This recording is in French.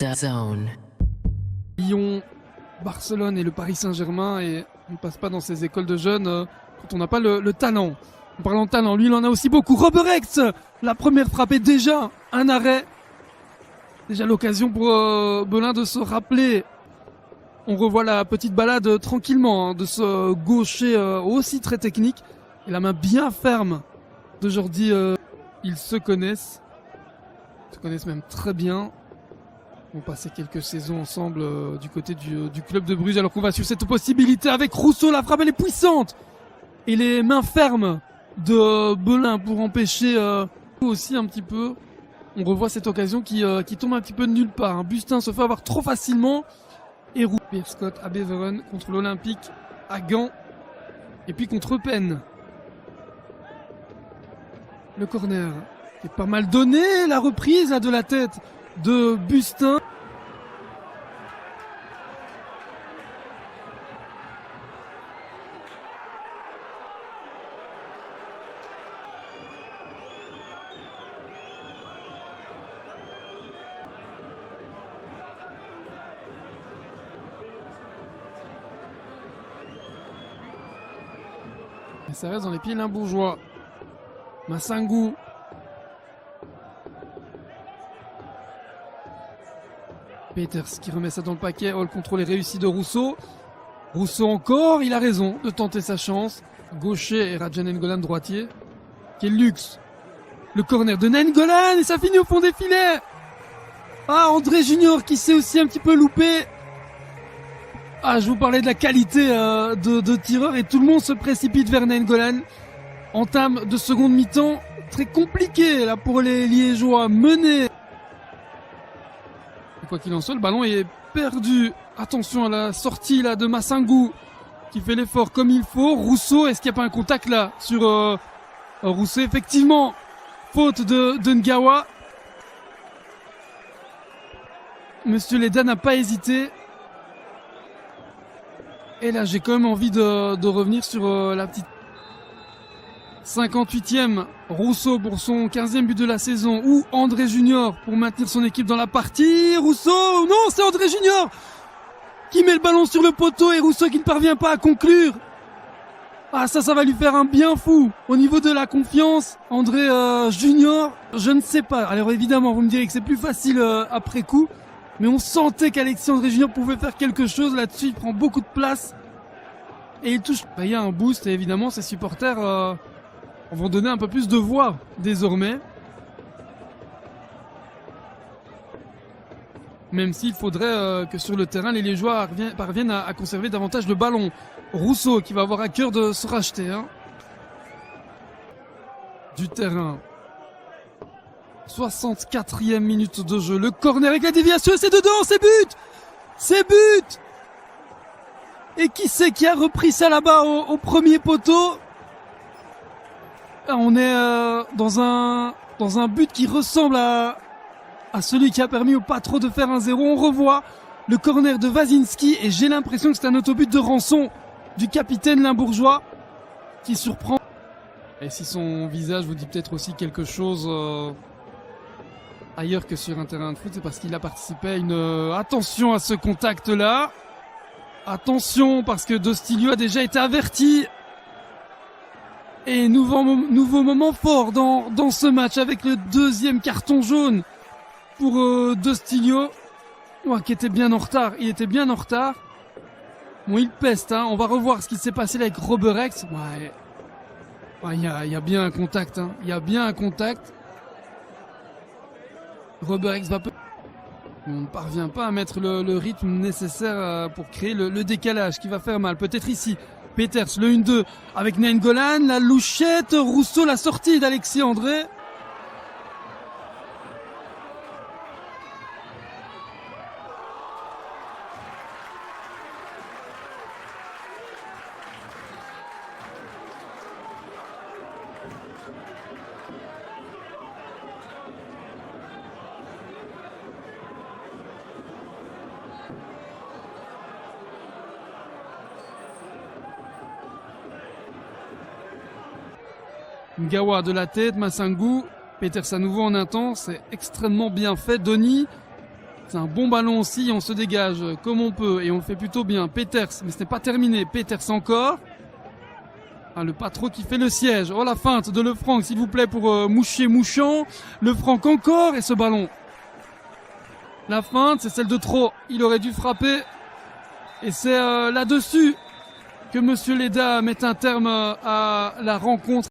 DAZN. Lyon, Barcelone et le Paris Saint-Germain, et on ne passe pas dans ces écoles de jeunes quand on n'a pas le talent. En parlant de talent, lui il en a aussi beaucoup. Roberex, la première frappe est déjà un arrêt. Déjà l'occasion pour Belin de se rappeler. On revoit la petite balade tranquillement de ce gaucher aussi très technique. Et la main bien ferme de Jordi. Ils se connaissent même très bien. On passé quelques saisons ensemble du côté du club de Bruges, alors qu'on va sur cette possibilité avec Rousseau. La frappe elle est puissante et les mains fermes de Belin pour empêcher aussi un petit peu. On revoit cette occasion qui tombe un petit peu de nulle part. Bustin se fait avoir trop facilement. Et Pierre Scott à Beveren contre l'Olympique à Gand. Et puis contre Eupen. Le corner qui est pas mal donné. La reprise là, de la tête de Bustin. Et ça reste dans les pieds limbourgeois. Massangou. Peters qui remet ça dans le paquet. Oh, le contrôle est réussi de Rousseau. Rousseau encore, il a raison de tenter sa chance. Gaucher et Radja Nainggolan droitier. Quel luxe. Le corner de Nainggolan et ça finit au fond des filets. Ah, André Junior qui s'est aussi un petit peu loupé. Ah, je vous parlais de la qualité de tireur et tout le monde se précipite vers Nainggolan. Entame de seconde mi-temps très compliqué là pour les Liégeois, menés. Quoi qu'il en soit, le ballon est perdu. Attention à la sortie là de Massangou qui fait l'effort comme il faut. Rousseau, est-ce qu'il n'y a pas un contact là sur Rousseau? Effectivement, faute de Ngawa. Monsieur Leda n'a pas hésité. Et là, j'ai quand même envie de revenir sur la petite 58e, Rousseau pour son 15e but de la saison, ou André Junior pour maintenir son équipe dans la partie. Rousseau, non, c'est André Junior qui met le ballon sur le poteau et Rousseau qui ne parvient pas à conclure. Ah, ça va lui faire un bien fou au niveau de la confiance. André Junior, je ne sais pas. Alors évidemment, vous me direz que c'est plus facile après coup, mais on sentait qu'Alexis André Junior pouvait faire quelque chose là-dessus. Il prend beaucoup de place et il touche. Il y a un boost et évidemment ses supporters vont donner un peu plus de voix désormais. Même s'il faudrait que sur le terrain, les Liégeois parviennent à conserver davantage le ballon. Rousseau qui va avoir à cœur de se racheter. Du terrain. 64e minute de jeu. Le corner avec la déviation, c'est dedans, c'est but! C'est but! Et qui c'est qui a repris ça là-bas au premier poteau? On est dans un but qui ressemble à celui qui a permis au Patro de faire 1-0. On revoit le corner de Wazinski et j'ai l'impression que c'est un autobut de rançon du capitaine limbourgeois qui surprend. Et si son visage vous dit peut-être aussi quelque chose ailleurs que sur un terrain de foot, c'est parce qu'il a participé à une... attention à ce contact-là. Attention parce que Dostilio a déjà été averti. Et nouveau moment fort dans ce match avec le deuxième carton jaune pour Dostilio, qui était bien en retard. Il était bien en retard. Bon, il peste. On va revoir ce qui s'est passé là avec Roberex. Il y a bien un contact. Il y a bien un contact. Roberex va... On ne parvient pas à mettre le rythme nécessaire pour créer le décalage qui va faire mal. Peut-être ici. Peters, le 1-2 avec Nainggolan, la louchette, Rousseau, la sortie d'Alexis André. Ngawa de la tête, Massangou, Peters à nouveau en intense, c'est extrêmement bien fait. Denis C'est un bon ballon aussi, on se dégage comme on peut et on le fait plutôt bien. Peters, mais ce n'est pas terminé. Peters encore. Ah, le Patro qui fait le siège. Oh, la feinte de Lefranc, s'il vous plaît, pour Mouchier-Mouchant. Lefranc encore et ce ballon. La feinte, c'est celle de trop. Il aurait dû frapper. Et c'est là-dessus que Monsieur Léda met un terme à la rencontre.